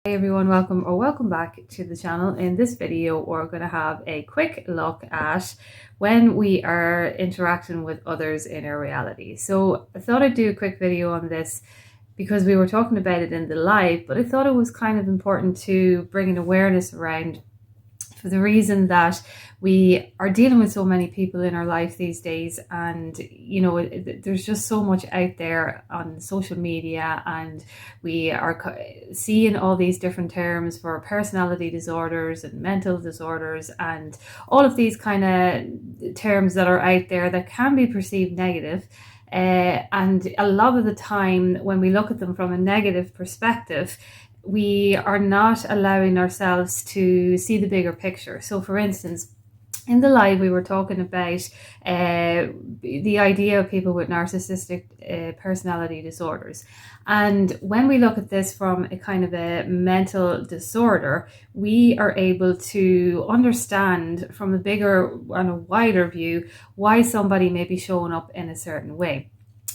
Hey everyone, welcome back to the channel. In this video, we're going to have a quick look at when we are interacting with others in our reality. So I thought I'd do a quick video on this because we were talking about it in the live, but I thought it was kind of important to bring an awareness around for the reason that we are dealing with so many people in our life these days, and there's just so much out there on social media, and we are seeing all these different terms for personality disorders and mental disorders and all of these kind of terms that are out there that can be perceived negative. And a lot of the time when we look at them from a negative perspective, we are not allowing ourselves to see the bigger picture. So for instance, in the live, we were talking about the idea of people with narcissistic personality disorders. And when we look at this from a kind of a mental disorder, we are able to understand from a bigger and a wider view why somebody may be showing up in a certain way.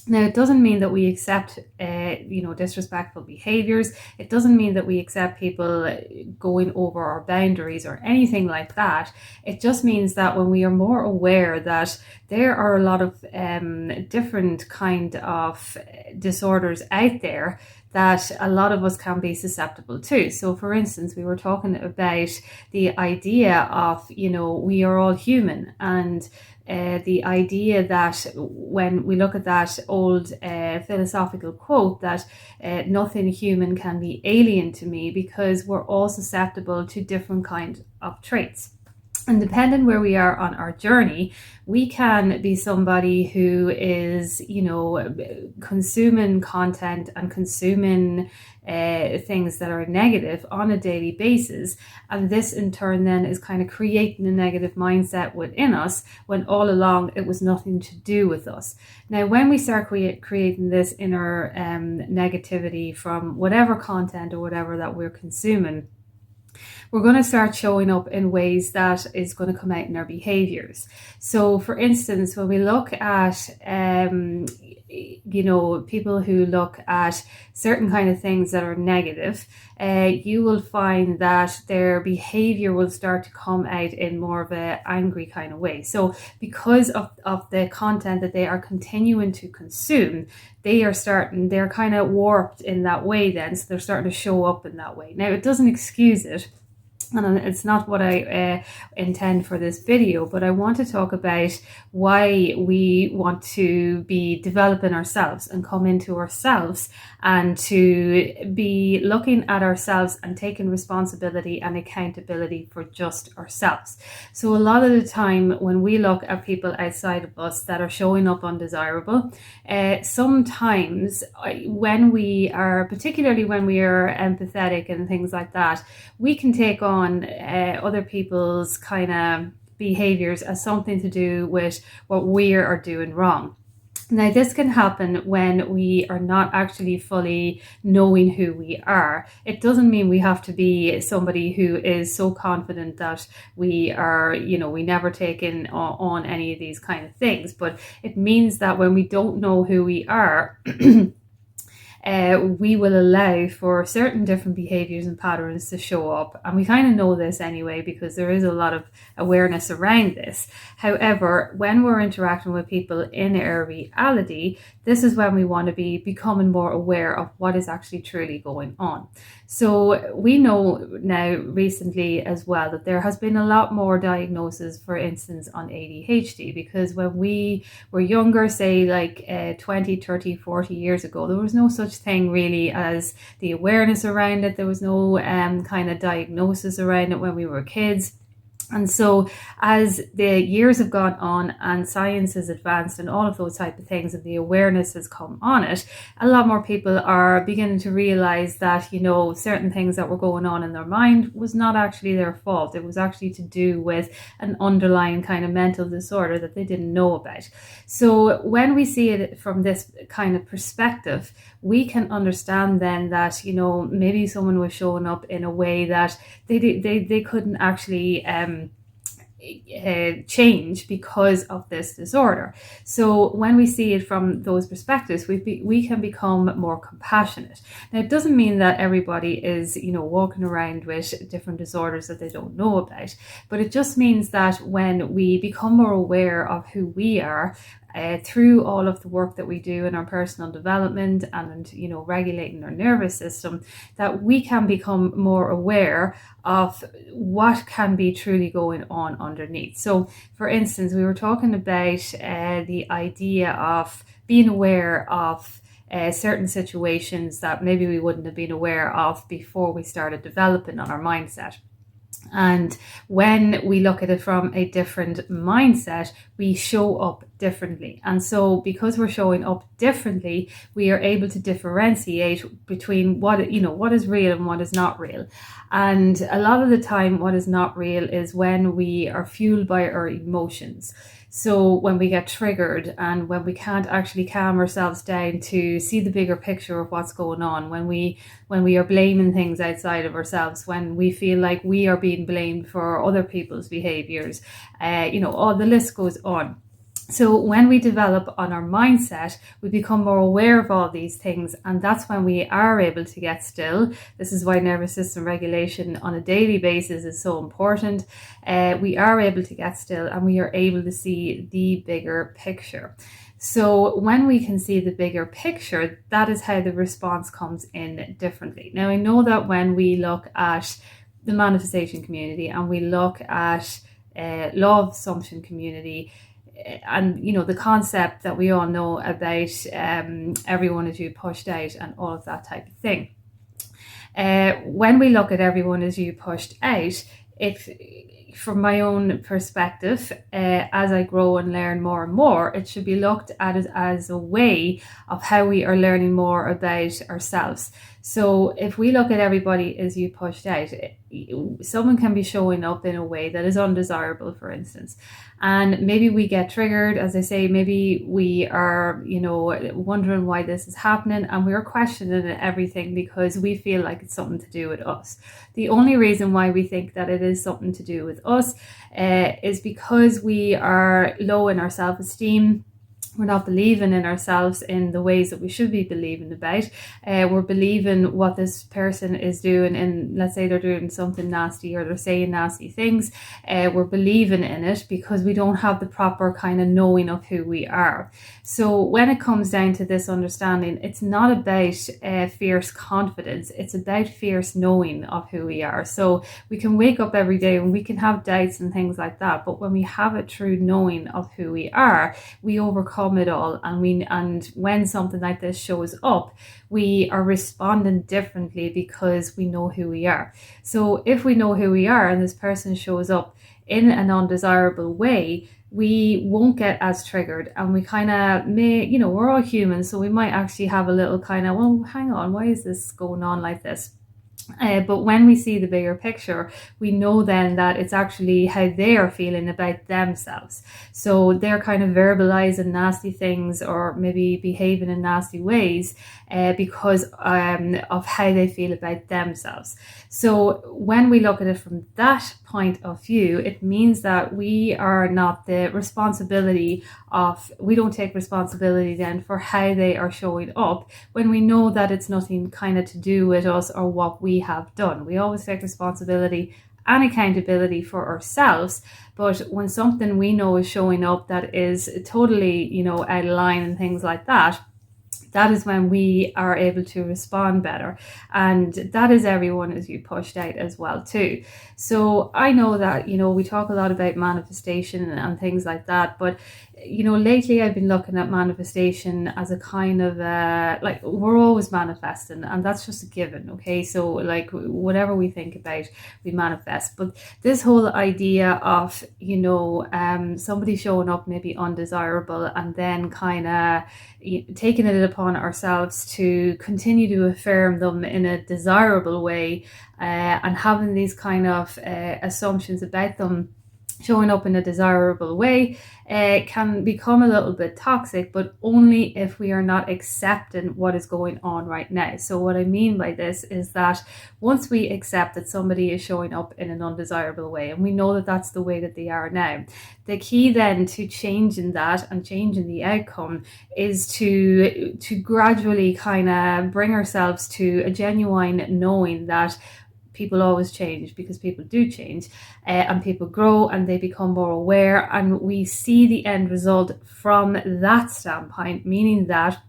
Now, it doesn't mean that we accept, disrespectful behaviors. It doesn't mean that we accept people going over our boundaries or anything like that. It just means that when we are more aware that there are a lot of different kind of disorders out there that a lot of us can be susceptible to. So for instance, we were talking about the idea of, we are all human, and the idea that when we look at that old philosophical quote that nothing human can be alien to me, because we're all susceptible to different kinds of traits. And depending where we are on our journey, we can be somebody who is, consuming content and consuming things that are negative on a daily basis. And this in turn then is kind of creating a negative mindset within us, when all along it was nothing to do with us. Now, when we start creating this inner negativity from whatever content or whatever that we're consuming, we're going to start showing up in ways that is going to come out in our behaviors. So for instance, when we look at people who look at certain kind of things that are negative, you will find that their behavior will start to come out in more of an angry kind of way. So because of the content that they are continuing to consume, they're kind of warped in that way then. So they're starting to show up in that way. Now, it doesn't excuse it, and it's not what I intend for this video, but I want to talk about why we want to be developing ourselves and come into ourselves, and to be looking at ourselves and taking responsibility and accountability for just ourselves. So a lot of the time when we look at people outside of us that are showing up undesirable, sometimes particularly when we are empathetic and things like that, we can take on other people's kind of behaviors as something to do with what we are doing wrong. Now, this can happen when we are not actually fully knowing who we are. It doesn't mean we have to be somebody who is so confident that we are, we never take on any of these kind of things. But it means that when we don't know who we are, we will allow for certain different behaviors and patterns to show up. And we kind of know this anyway, because there is a lot of awareness around this. However, when we're interacting with people in our reality, this is when we want to be becoming more aware of what is actually truly going on. So we know now recently as well that there has been a lot more diagnosis, for instance, on ADHD, because when we were younger, say like 20, 30, 40 years ago, there was no such thing really as the awareness around it. There was no kind of diagnosis around it when we were kids. And so as the years have gone on and science has advanced and all of those type of things, and the awareness has come on it, a lot more people are beginning to realize that, certain things that were going on in their mind was not actually their fault. It was actually to do with an underlying kind of mental disorder that they didn't know about. So when we see it from this kind of perspective, we can understand then that, maybe someone was showing up in a way that they couldn't actually change because of this disorder. So when we see it from those perspectives, we can become more compassionate. Now, it doesn't mean that everybody is, walking around with different disorders that they don't know about, but it just means that when we become more aware of who we are, through all of the work that we do in our personal development and regulating our nervous system, that we can become more aware of what can be truly going on underneath. So for instance, we were talking about the idea of being aware of certain situations that maybe we wouldn't have been aware of before we started developing on our mindset. And when we look at it from a different mindset, we show up differently. And so because we're showing up differently, we are able to differentiate between what is real and what is not real. And a lot of the time, what is not real is when we are fueled by our emotions. So when we get triggered and when we can't actually calm ourselves down to see the bigger picture of what's going on, when we are blaming things outside of ourselves, when we feel like we are being blamed for other people's behaviors, all the list goes on. So when we develop on our mindset, we become more aware of all these things, and that's when we are able to get still. This is why nervous system regulation on a daily basis is so important. We are able to get still and we are able to see the bigger picture. So when we can see the bigger picture, that is how the response comes in differently. Now, I know that when we look at the manifestation community and we look at law of assumption community, and the concept that we all know about everyone is you pushed out and all of that type of thing. When we look at everyone as you pushed out, from my own perspective, as I grow and learn more and more, it should be looked at as a way of how we are learning more about ourselves. So if we look at everybody as you pushed out, someone can be showing up in a way that is undesirable, for instance. And maybe we get triggered, as I say, maybe we are, wondering why this is happening, and we're questioning everything because we feel like it's something to do with us. The only reason why we think that it is something to do with us is because we are low in our self-esteem. We're not believing in ourselves in the ways that we should be believing about. We're believing what this person is doing, and let's say they're doing something nasty or they're saying nasty things. We're believing in it because we don't have the proper kind of knowing of who we are. So when it comes down to this understanding, it's not about fierce confidence. It's about fierce knowing of who we are. So we can wake up every day and we can have doubts and things like that. But when we have a true knowing of who we are, we overcome it all, and when something like this shows up, we are responding differently because we know who we are. So if we know who we are and this person shows up in an undesirable way, we won't get as triggered, and we kind of we're all human, so we might actually have a little kind of, well, hang on, why is this going on like this? But when we see the bigger picture, we know then that it's actually how they are feeling about themselves. So they're kind of verbalizing nasty things or maybe behaving in nasty ways because of how they feel about themselves. So when we look at it from that point of view, it means that we are not the responsibility of, we don't take responsibility then for how they are showing up when we know that it's nothing kind of to do with us or what we have done. We always take responsibility and accountability for ourselves, but when something we know is showing up that is totally, out of line and things like that, that is when we are able to respond better. And that is everyone as you pushed out as well too. So I know that, we talk a lot about manifestation and things like that, but lately I've been looking at manifestation as a kind of like, we're always manifesting, and that's just a given. Okay, so like whatever we think about, we manifest. But this whole idea of somebody showing up maybe undesirable and then kind of taking it upon ourselves to continue to affirm them in a desirable way, and having these kind of assumptions about them showing up in a desirable way can become a little bit toxic, but only if we are not accepting what is going on right now. So what I mean by this is that once we accept that somebody is showing up in an undesirable way, and we know that that's the way that they are now, the key then to changing that and changing the outcome is to gradually kind of bring ourselves to a genuine knowing that people always change, because people do change, and people grow and they become more aware, and we see the end result from that standpoint, meaning that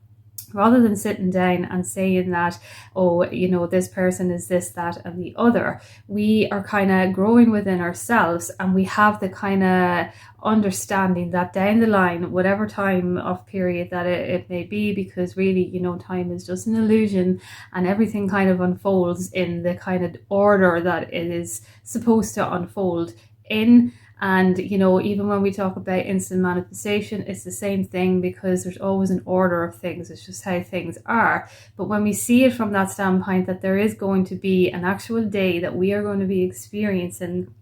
rather than sitting down and saying that, oh, this person is this, that, and the other, we are kind of growing within ourselves, and we have the kind of understanding that down the line, whatever time of period that it may be, because really, time is just an illusion, and everything kind of unfolds in the kind of order that it is supposed to unfold in. And even when we talk about instant manifestation, it's the same thing, because there's always an order of things. It's just how things are. But when we see it from that standpoint, that there is going to be an actual day that we are going to be experiencing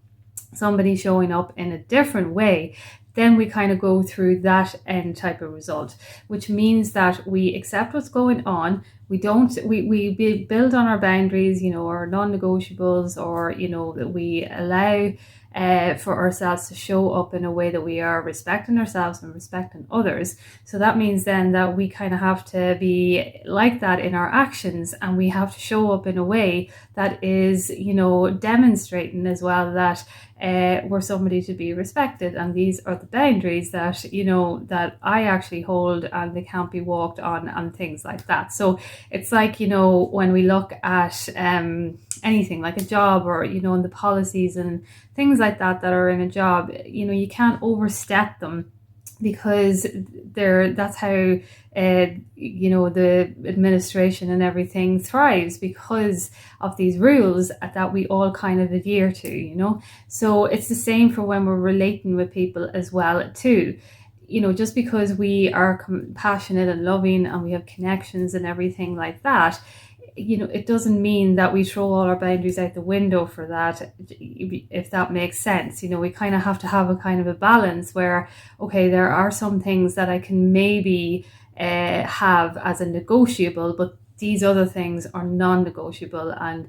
somebody showing up in a different way, then we kind of go through that end type of result, which means that we accept what's going on. We build on our boundaries, our non-negotiables, or that we allow for ourselves to show up in a way that we are respecting ourselves and respecting others. So that means then that we kind of have to be like that in our actions, and we have to show up in a way that is, demonstrating as well that we're somebody to be respected, and these are the boundaries that that I actually hold, and they can't be walked on, and things like that. So it's like, when we look at anything like a job, or in the policies and things like that are in a job, you can't overstep them, because that's how the administration and everything thrives, because of these rules that we all kind of adhere to. So it's the same for when we're relating with people as well too. Just because we are compassionate and loving, and we have connections and everything like that, it doesn't mean that we throw all our boundaries out the window for that, if that makes sense. We kind of have to have a kind of a balance where, okay, there are some things that I can maybe have as a negotiable, but these other things are non-negotiable, and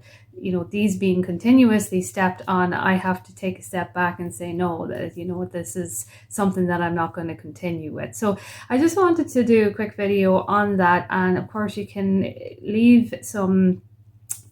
these being continuously stepped on, I have to take a step back and say, no, that this is something that I'm not going to continue with. So I just wanted to do a quick video on that, and of course you can leave some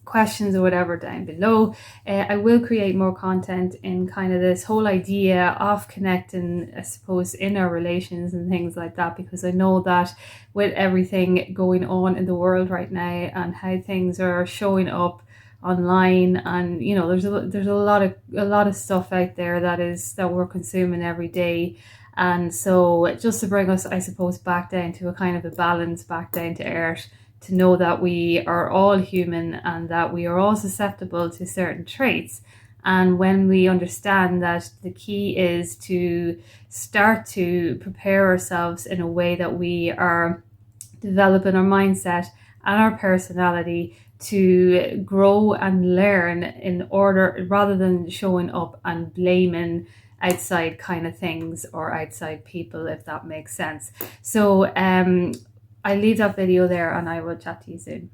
questions or whatever down below. I will create more content in kind of this whole idea of connecting, I suppose, in our relations and things like that, because I know that with everything going on in the world right now, and how things are showing up online, and there's a lot of stuff out there that we're consuming every day. And so just to bring us, I suppose, back down to a kind of a balance, back down to earth, to know that we are all human, and that we are all susceptible to certain traits. And when we understand that, the key is to start to prepare ourselves in a way that we are developing our mindset and our personality to grow and learn, in order, rather than showing up and blaming outside kind of things or outside people, if that makes sense. So I leave that video there, and I will chat to you soon.